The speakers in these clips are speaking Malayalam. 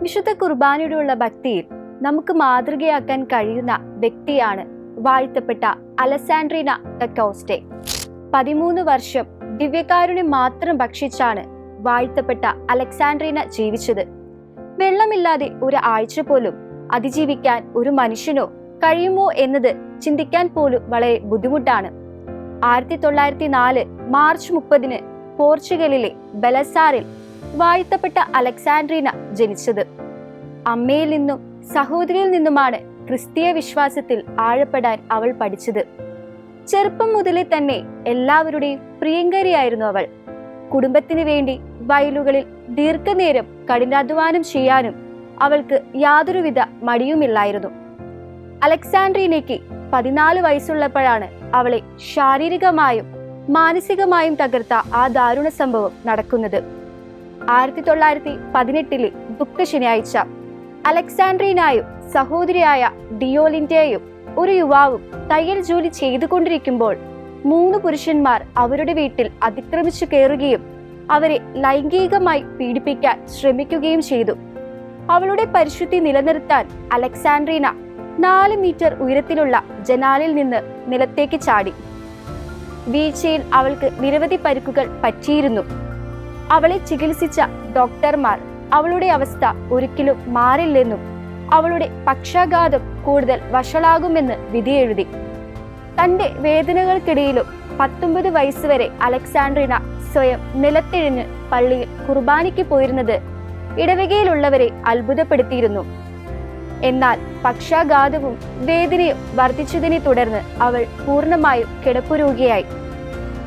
വിശുദ്ധ കുർബാനയോടുള്ള ഭക്തിയിൽ നമുക്ക് മാതൃകയാക്കാൻ കഴിയുന്ന വ്യക്തിയാണ് വാഴ്ത്തപ്പെട്ട അലസാൻഡ്രീന ദ കോസ്റ്റെ. 13 വർഷം ദിവ്യകാരുണ്യം മാത്രം ഭക്ഷിച്ചാണ് വാഴ്ത്തപ്പെട്ട അലക്സാൻഡ്രീന ജീവിച്ചത്. വെള്ളമില്ലാതെ ഒരു ആഴ്ച പോലും അതിജീവിക്കാൻ ഒരു മനുഷ്യനോ കഴിയുമോ എന്നത് ചിന്തിക്കാൻ പോലും വളരെ ബുദ്ധിമുട്ടാണ്. 1904 മാർച്ച് 30 പോർച്ചുഗലിലെ ബലസാറിൽ വാഴ്ത്തപ്പെട്ട അലക്സാൻഡ്രീന ജനിച്ചത്. അമ്മയിൽ നിന്നും സഹോദരിയിൽ നിന്നുമാണ് ക്രിസ്തീയ വിശ്വാസത്തിൽ ആഴപ്പെടാൻ അവൾ പഠിച്ചത്. ചെറുപ്പം മുതലേ തന്നെ എല്ലാവരുടെയും പ്രിയങ്കരിയായിരുന്നു അവൾ. കുടുംബത്തിന് വേണ്ടി വയലുകളിൽ ദീർഘനേരം കഠിനാധ്വാനം ചെയ്യാനും അവൾക്ക് യാതൊരുവിധ മടിയുമില്ലായിരുന്നു. അലക്സാൻഡ്രീനയ്ക്ക് 14 വയസ്സുള്ളപ്പോഴാണ് അവളെ ശാരീരികമായും മാനസികമായും തകർത്ത ആ ദാരുണ സംഭവം നടക്കുന്നത്. 1918 ദുഃഖ ശനിയാഴ്ച അലക്സാൻഡ്രീനായും സഹോദരിയായ ഡിയോലിന്റെയും ഒരു യുവാവും തയ്യൽ ജോലി ചെയ്തുകൊണ്ടിരിക്കുമ്പോൾ 3 പുരുഷന്മാർ അവരുടെ വീട്ടിൽ അതിക്രമിച്ചു കയറുകയും അവരെ ലൈംഗികമായി പീഡിപ്പിക്കാൻ ശ്രമിക്കുകയും ചെയ്തു. അവളുടെ പരിശുദ്ധി നിലനിർത്താൻ അലക്സാൻഡ്രീന 4 മീറ്റർ ഉയരത്തിലുള്ള ജനാലിൽ നിന്ന് നിലത്തേക്ക് ചാടി. വീഴ്ചയിൽ അവൾക്ക് നിരവധി പരിക്കുകൾ പറ്റിയിരുന്നു. അവളെ ചികിത്സിച്ച ഡോക്ടർമാർ അവളുടെ അവസ്ഥ ഒരിക്കലും മാറില്ലെന്നും അവളുടെ പക്ഷാഘാതം കൂടുതൽ വഷളാകുമെന്ന് വിധിയെഴുതി. തന്റെ വേദനകൾക്കിടയിലും 19 വയസ്സ് വരെ അലക്സാൻഡ്രീന സ്വയം നിലത്തിഴിഞ്ഞ് പള്ളിയിൽ കുർബാനയ്ക്ക് പോയിരുന്നത് ഇടവകയിലുള്ളവരെ അത്ഭുതപ്പെടുത്തിയിരുന്നു. എന്നാൽ പക്ഷാഘാതവും വേദനയും വർദ്ധിച്ചതിനെ തുടർന്ന് അവൾ പൂർണ്ണമായും കിടപ്പുരോഗിയായി.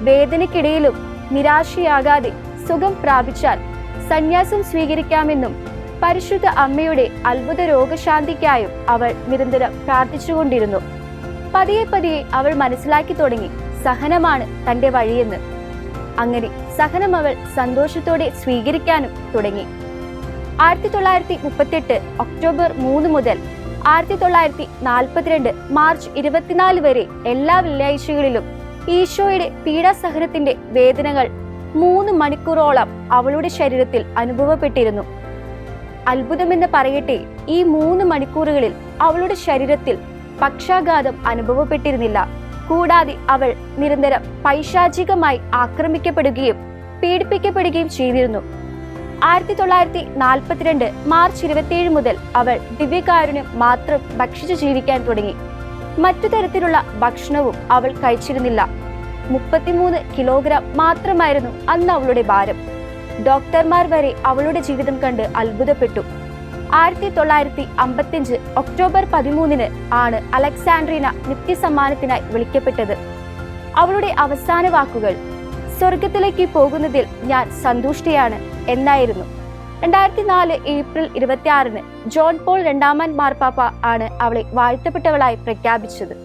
വേദനയ്ക്കിടയിലും നിരാശയാകാതെ സുഖം പ്രാപിച്ചാൽ സന്യാസം സ്വീകരിക്കാമെന്നും പരിശുദ്ധ അമ്മയുടെ അത്ഭുത രോഗശാന്തിക്കായും അവൾ നിരന്തരം പ്രാർത്ഥിച്ചുകൊണ്ടിരുന്നു. പതിയെ അവൾ മനസ്സിലാക്കി തുടങ്ങി സഹനമാണ് തന്റെ വഴിയെന്ന്. അങ്ങനെ സഹനം അവൾ സന്തോഷത്തോടെ സ്വീകരിക്കാനും തുടങ്ങി. 1938 ഒക്ടോബർ 3 മുതൽ 1942 മാർച്ച് 24 വരെ എല്ലാ വെള്ളിയാഴ്ചകളിലും ഈശോയുടെ പീഡാസഹനത്തിന്റെ വേദനകൾ 3 മണിക്കൂറോളം അവളുടെ ശരീരത്തിൽ അനുഭവപ്പെട്ടിരുന്നു. അത്ഭുതമെന്ന് പറയട്ടെ, ഈ 3 മണിക്കൂറുകളിൽ അവളുടെ ശരീരത്തിൽ പക്ഷാഘാതം അനുഭവപ്പെട്ടിരുന്നില്ല. കൂടാതെ അവൾ നിരന്തരം പൈശാചികമായി ആക്രമിക്കപ്പെടുകയും പീഡിപ്പിക്കപ്പെടുകയും ചെയ്തിരുന്നു. 1942 മാർച്ച് 27 മുതൽ അവൾ ദിവ്യകാരുണ്യം മാത്രം ഭക്ഷിച്ചു ജീവിക്കാൻ തുടങ്ങി. മറ്റു തരത്തിലുള്ള ഭക്ഷണവും അവൾ കഴിച്ചിരുന്നില്ല. 33 കിലോഗ്രാം മാത്രമായിരുന്നു അന്ന് അവളുടെ ഭാരം. ഡോക്ടർമാർ വരെ അവളുടെ ജീവിതം കണ്ട് അത്ഭുതപ്പെട്ടു. 1955 ഒക്ടോബർ 13 ആണ് അലക്സാൻഡ്രീന നിത്യസമ്മാനത്തിനായി വിളിക്കപ്പെട്ടത്. അവളുടെ അവസാന വാക്കുകൾ സ്വർഗത്തിലേക്ക് പോകുന്നതിൽ ഞാൻ സന്തുഷ്ടിയാണ് എന്നായിരുന്നു. 2004 ഏപ്രിൽ 26 ജോൺ പോൾ II മാർപ്പാപ്പ ആണ് അവളെ വാഴ്ത്തപ്പെട്ടവളായി പ്രഖ്യാപിച്ചത്.